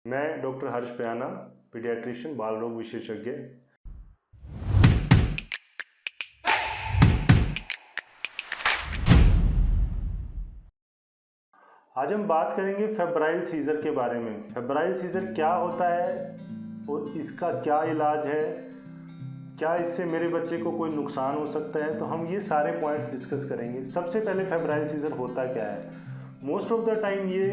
मैं डॉक्टर हर्ष प्याना, पीडियाट्रिशियन, बाल रोग विशेषज्ञ। आज हम बात करेंगे फेब्राइल सीजर के बारे में। फेब्राइल सीजर क्या होता है और इसका क्या इलाज है, क्या इससे मेरे बच्चे को कोई नुकसान हो सकता है, तो हम ये सारे पॉइंट्स डिस्कस करेंगे। सबसे पहले फेब्राइल सीजर होता क्या है। मोस्ट ऑफ द टाइम ये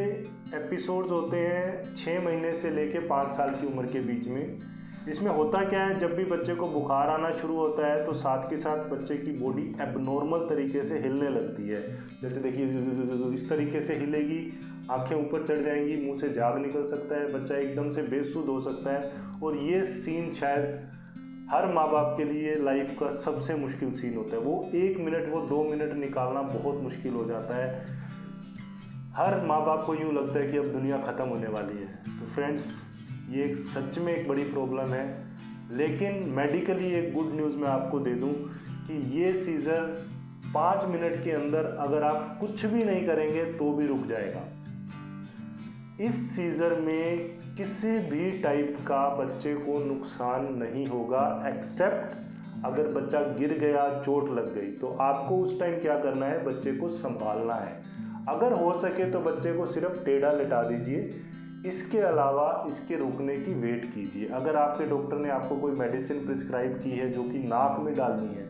एपिसोड्स होते हैं 6 महीने से लेके 5 साल की उम्र के बीच में। इसमें होता क्या है, जब भी बच्चे को बुखार आना शुरू होता है तो साथ के साथ बच्चे की बॉडी एबनॉर्मल तरीके से हिलने लगती है। जैसे देखिए इस तरीके से हिलेगी, आंखें ऊपर चढ़ जाएंगी, मुंह से झाग निकल सकता है, बच्चा एकदम से बेसुध हो सकता है। और ये सीन शायद हर माँ बाप के लिए लाइफ का सबसे मुश्किल सीन होता है। वो 1 मिनट, वो 2 मिनट निकालना बहुत मुश्किल हो जाता है। हर माँ बाप को यूँ लगता है कि अब दुनिया ख़त्म होने वाली है। तो फ्रेंड्स, ये एक सच में एक बड़ी प्रॉब्लम है, लेकिन मेडिकली एक गुड न्यूज़ मैं आपको दे दूं कि ये सीज़र 5 मिनट के अंदर अगर आप कुछ भी नहीं करेंगे तो भी रुक जाएगा। इस सीज़र में किसी भी टाइप का बच्चे को नुकसान नहीं होगा, एक्सेप्ट अगर बच्चा गिर गया, चोट लग गई, तो आपको उस टाइम क्या करना है, बच्चे को संभालना है। अगर हो सके तो बच्चे को सिर्फ टेढ़ा लिटा दीजिए, इसके अलावा इसके रुकने की वेट कीजिए। अगर आपके डॉक्टर ने आपको कोई मेडिसिन प्रिस्क्राइब की है जो कि नाक में डालनी है,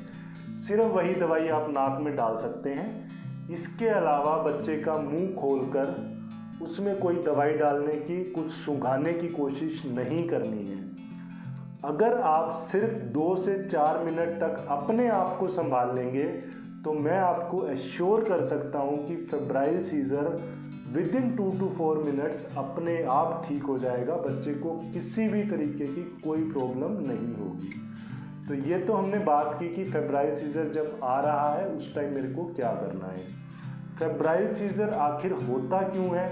सिर्फ वही दवाई आप नाक में डाल सकते हैं। इसके अलावा बच्चे का मुंह खोलकर उसमें कोई दवाई डालने की, कुछ सुंघाने की कोशिश नहीं करनी है। अगर आप सिर्फ 2 से 4 मिनट तक अपने आप को संभाल लेंगे तो मैं आपको एश्योर कर सकता हूं कि febrile seizure within 2 to 4 minutes अपने आप ठीक हो जाएगा। बच्चे को किसी भी तरीके की कोई प्रॉब्लम नहीं होगी। तो ये तो हमने बात की कि फेब्राइल सीजर जब आ रहा है उस टाइम मेरे को क्या करना है। फेब्राइल सीजर आखिर होता क्यों है,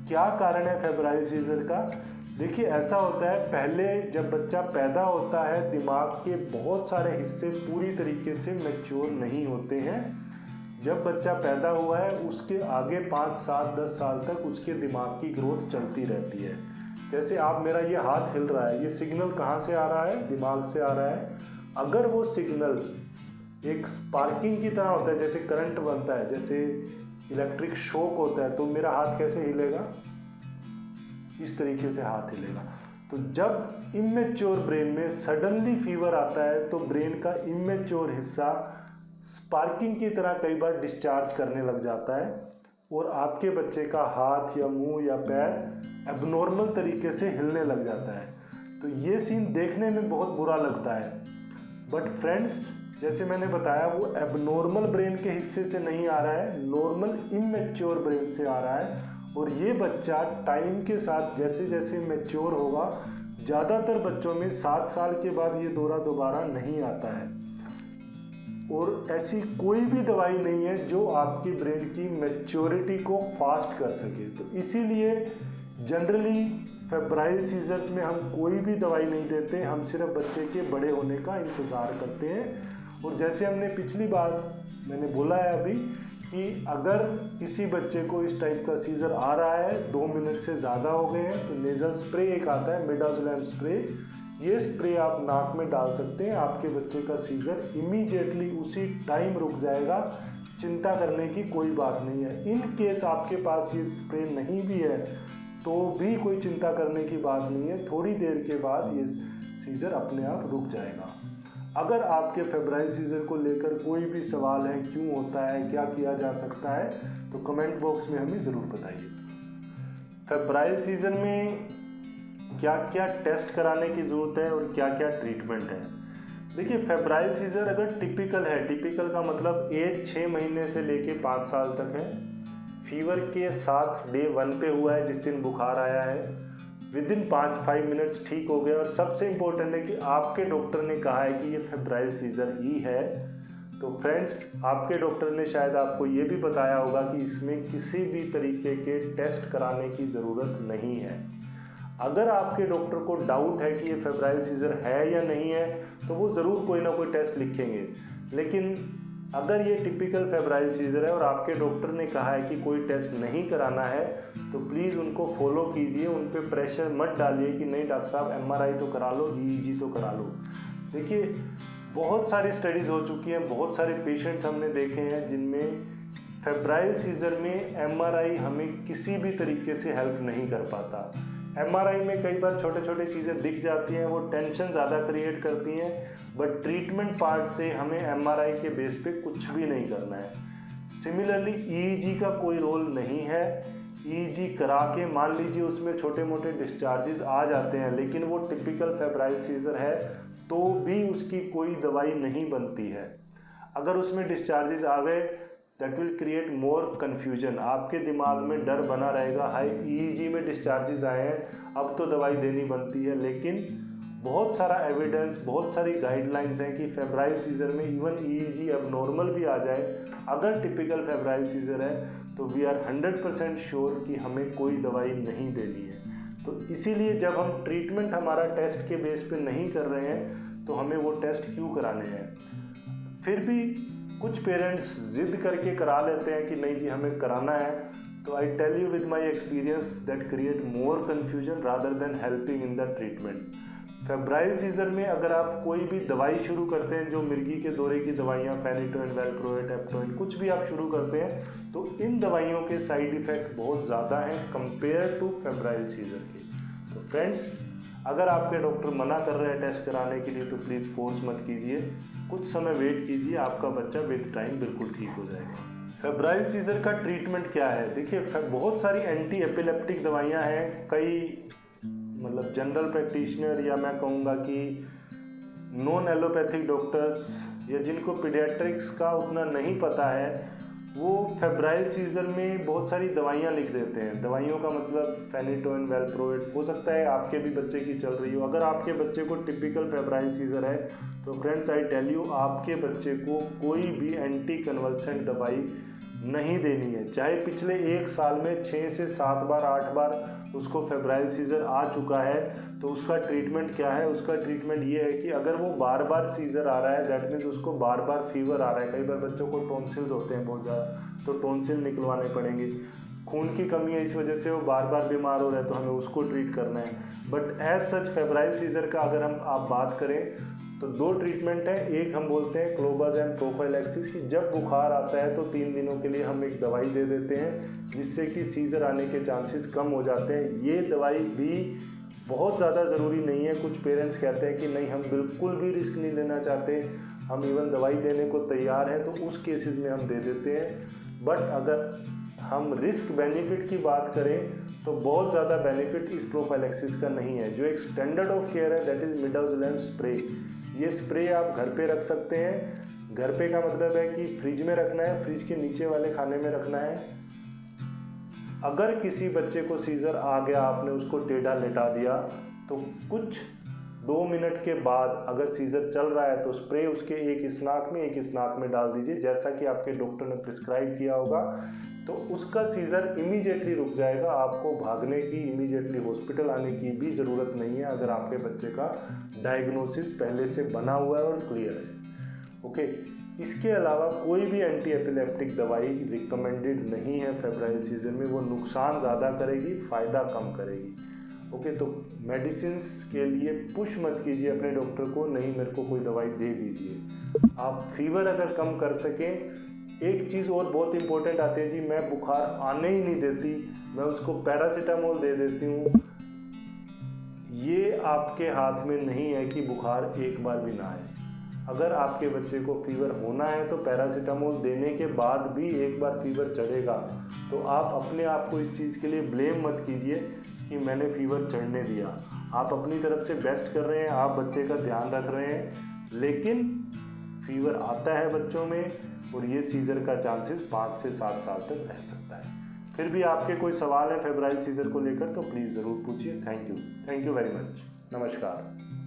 क्या कारण है फेब्राइल सीजर का। देखिए, ऐसा होता है, पहले जब बच्चा पैदा होता है दिमाग के बहुत सारे हिस्से पूरी तरीके से मैच्योर नहीं होते हैं। जब बच्चा पैदा हुआ है उसके आगे 5, 7, 10 साल तक उसके दिमाग की ग्रोथ चलती रहती है। जैसे आप, मेरा ये हाथ हिल रहा है, ये सिग्नल कहाँ से आ रहा है, दिमाग से आ रहा है। अगर वो सिग्नल एक स्पार्किंग की तरह होता है, जैसे करंट बनता है, जैसे इलेक्ट्रिक शॉक होता है, तो मेरा हाथ कैसे हिलेगा, इस तरीके से हाथ हिलेगा। तो जब इमेच्योर ब्रेन में सडनली फीवर आता है तो ब्रेन का इमेच्योर हिस्सा स्पार्किंग की तरह कई बार डिस्चार्ज करने लग जाता है और आपके बच्चे का हाथ या मुंह या पैर एबनॉर्मल तरीके से हिलने लग जाता है। तो ये सीन देखने में बहुत बुरा लगता है, बट फ्रेंड्स, जैसे मैंने बताया, वो एबनॉर्मल ब्रेन के हिस्से से नहीं आ रहा है, नॉर्मल इमेच्योर ब्रेन से आ रहा है। और ये बच्चा टाइम के साथ जैसे जैसे मैच्योर होगा, ज़्यादातर बच्चों में 7 साल के बाद ये दौरा दोबारा नहीं आता है। और ऐसी कोई भी दवाई नहीं है जो आपकी ब्रेन की मैच्योरिटी को फास्ट कर सके। तो इसीलिए जनरली फेब्राइल सीजर्स में हम कोई भी दवाई नहीं देते, हम सिर्फ बच्चे के बड़े होने का इंतज़ार करते हैं। और जैसे हमने पिछली बार मैंने बोला है अभी कि अगर किसी बच्चे को इस टाइप का सीजर आ रहा है, 2 मिनट से ज़्यादा हो गए हैं, तो नेज़ल स्प्रे एक आता है, मिडाज़ोलैम स्प्रे, ये स्प्रे आप नाक में डाल सकते हैं। आपके बच्चे का सीजर इमीडिएटली उसी टाइम रुक जाएगा, चिंता करने की कोई बात नहीं है। इन केस आपके पास ये स्प्रे नहीं भी है तो भी कोई चिंता करने की बात नहीं है, थोड़ी देर के बाद ये सीजर अपने आप रुक जाएगा। अगर आपके फेब्राइल सीजर को लेकर कोई भी सवाल है, क्यों होता है, क्या किया जा सकता है, तो कमेंट बॉक्स में हमें ज़रूर बताइए। फेब्राइल सीजर में क्या क्या टेस्ट कराने की ज़रूरत है और क्या क्या ट्रीटमेंट है। देखिए, फेब्राइल सीजर अगर टिपिकल है, टिपिकल का मतलब एज 6 महीने से लेके 5 साल तक है, फीवर के साथ डे 1 पे हुआ है, जिस दिन बुखार आया है, विदिन 5 मिनट्स ठीक हो गया, और सबसे इम्पोर्टेंट है कि आपके डॉक्टर ने कहा है कि ये फेब्राइल सीजर ही है, तो फ्रेंड्स, आपके डॉक्टर ने शायद आपको ये भी बताया होगा कि इसमें किसी भी तरीके के टेस्ट कराने की ज़रूरत नहीं है। अगर आपके डॉक्टर को डाउट है कि ये फेब्राइल सीजर है या नहीं है, तो वो ज़रूर कोई ना कोई टेस्ट लिखेंगे, लेकिन अगर ये टिपिकल फेब्राइल सीजर है और आपके डॉक्टर ने कहा है कि कोई टेस्ट नहीं कराना है तो प्लीज़ उनको फॉलो कीजिए, उन पे प्रेशर मत डालिए कि नहीं डॉक्टर साहब एमआरआई तो करा लो, ईईजी तो करा लो। देखिए बहुत सारी स्टडीज़ हो चुकी हैं, बहुत सारे पेशेंट्स हमने देखे हैं जिनमें फेब्राइल सीजर में एमआरआई हमें किसी भी तरीके से हेल्प नहीं कर पाता। एमआरआई में कई बार छोटे छोटे चीज़ें दिख जाती हैं, वो टेंशन ज़्यादा क्रिएट करती हैं, बट ट्रीटमेंट पार्ट से हमें एमआरआई के बेस पे कुछ भी नहीं करना है। सिमिलरली ईईजी का कोई रोल नहीं है। ईईजी करा के मान लीजिए उसमें छोटे मोटे डिस्चार्जेस आ जाते हैं, लेकिन वो टिपिकल फेब्राइल सीजर है तो भी उसकी कोई दवाई नहीं बनती है। अगर उसमें डिस्चार्जेस आ गए that will create more confusion, आपके दिमाग में डर बना रहेगा, हाई ईईजी में डिस्चार्जेस आए हैं अब तो दवाई देनी बनती है। लेकिन बहुत सारा एविडेंस, बहुत सारी गाइडलाइंस हैं कि फेब्राइल सीजर में इवन ईईजी अब नॉर्मल भी आ जाए, अगर टिपिकल फेब्राइल सीजर है तो वी आर 100% श्योर कि हमें कोई दवाई नहीं देनी है। तो इसीलिए जब हम ट्रीटमेंट हमारा टेस्ट के बेस पे नहीं कर रहे हैं तो हमें वो टेस्ट क्यों कराने हैं। फिर भी कुछ पेरेंट्स जिद करके करा लेते हैं कि नहीं जी हमें कराना है, तो I tell you with my experience that create more confusion rather than helping in the treatment. Febrile seizure में अगर आप कोई भी दवाई शुरू करते हैं, जो मिर्गी के दौरे की दवाइयाँ, फेनिटोइन, वेलप्रोएट, एप्टोइन, कुछ भी आप शुरू करते हैं तो इन दवाइयों के साइड इफ़ेक्ट बहुत ज़्यादा हैं कंपेयर टू फेब्राइल सीजर के। तो फ्रेंड्स, अगर आपके डॉक्टर मना कर रहे हैं टेस्ट कराने के लिए तो प्लीज़ फोर्स मत कीजिए, कुछ समय वेट कीजिए, आपका बच्चा विद टाइम बिल्कुल ठीक हो जाएगा। फेब्राइल सीजर का ट्रीटमेंट क्या है? देखिए बहुत सारी एंटी एपिलेप्टिक दवाइयाँ हैं, कई मतलब जनरल प्रैक्टिशनर या मैं कहूँगा कि नॉन एलोपैथिक डॉक्टर्स या जिनको पीडियाट्रिक्स का उतना नहीं पता है वो फेब्राइल सीजर में बहुत सारी दवाइयाँ लिख देते हैं। दवाइयों का मतलब फेनिटोइन, वेलप्रोएट, हो सकता है आपके भी बच्चे की चल रही हो। अगर आपके बच्चे को टिपिकल फेब्राइल सीजर है तो फ्रेंड्स आई टेल यू आपके बच्चे को कोई भी एंटी कन्वल्सेंट दवाई नहीं देनी है। चाहे पिछले 1 साल में 6 से 7 बार 8 बार उसको फेब्राइल सीजर आ चुका है तो उसका ट्रीटमेंट क्या है? उसका ट्रीटमेंट ये है कि अगर वो बार बार सीजर आ रहा है दैट मीन्स उसको बार बार फीवर आ रहा है, कई बार बच्चों को टॉन्सिल्स होते हैं बहुत ज़्यादा, तो टॉन्सिल निकलवाने पड़ेंगे, खून की कमी है इस वजह से वो बार बार बीमार हो रहा है तो हमें उसको ट्रीट करना है। But as such febrile seizure का अगर आप बात करें तो 2 ट्रीटमेंट है। एक हम बोलते हैं क्लोबाज़ेम प्रोफाइलैक्सिस की जब बुखार आता है तो 3 दिनों के लिए हम एक दवाई दे देते हैं जिससे कि सीजर आने के चांसेस कम हो जाते हैं। ये दवाई भी बहुत ज़्यादा ज़रूरी नहीं है। कुछ पेरेंट्स कहते हैं कि नहीं हम बिल्कुल भी रिस्क नहीं लेना चाहते, हम इवन दवाई देने को तैयार हैं, तो उस केसेस में हम दे देते हैं। बट अगर हम रिस्क बेनिफिट की बात करें तो बहुत ज़्यादा बेनिफिट इस प्रोफाइलैक्सिस का नहीं है। जो एक स्टैंडर्ड ऑफ केयर है दैट इज़ मिडाज़ोलैम स्प्रे। ये स्प्रे आप घर पे रख सकते हैं। घर पे का मतलब है कि फ्रिज में रखना है, फ्रिज के नीचे वाले खाने में रखना है। अगर किसी बच्चे को सीजर आ गया, आपने उसको टेढ़ा लेटा दिया तो कुछ 2 मिनट के बाद अगर सीजर चल रहा है तो स्प्रे उसके एक इस नाक में डाल दीजिए जैसा कि आपके डॉक्टर ने प्रिस्क्राइब किया होगा, तो उसका सीजर इमीडिएटली रुक जाएगा। आपको भागने की, इमीडिएटली हॉस्पिटल आने की भी ज़रूरत नहीं है अगर आपके बच्चे का डायग्नोसिस पहले से बना हुआ है और क्लियर है। ओके, इसके अलावा कोई भी एंटी एपिलेप्टिक दवाई रिकमेंडेड नहीं है फेब्राइल सीजर में। वो नुकसान ज़्यादा करेगी, फ़ायदा कम करेगी। ओके, तो मेडिसिन्स के लिए पुश मत कीजिए अपने डॉक्टर को, नहीं मेरे को कोई दवाई दे दीजिए। आप फीवर अगर कम कर सकें, एक चीज़ और बहुत इंपॉर्टेंट आती है जी, मैं बुखार आने ही नहीं देती, मैं उसको पैरासीटामोल दे देती हूँ। ये आपके हाथ में नहीं है कि बुखार एक बार भी ना आए। अगर आपके बच्चे को फीवर होना है तो पैरासीटामोल देने के बाद भी एक बार फीवर चढ़ेगा, तो आप अपने आप को इस चीज़ के लिए ब्लेम मत कीजिए कि मैंने फीवर चढ़ने दिया। आप अपनी तरफ से बेस्ट कर रहे हैं, आप बच्चे का ध्यान रख रहे हैं, लेकिन फीवर आता है बच्चों में और ये सीजर का चांसेस 5 से 7 साल तक रह सकता है। फिर भी आपके कोई सवाल है फेब्राइल सीजर को लेकर तो प्लीज़ ज़रूर पूछिए। Thank you very much. नमस्कार।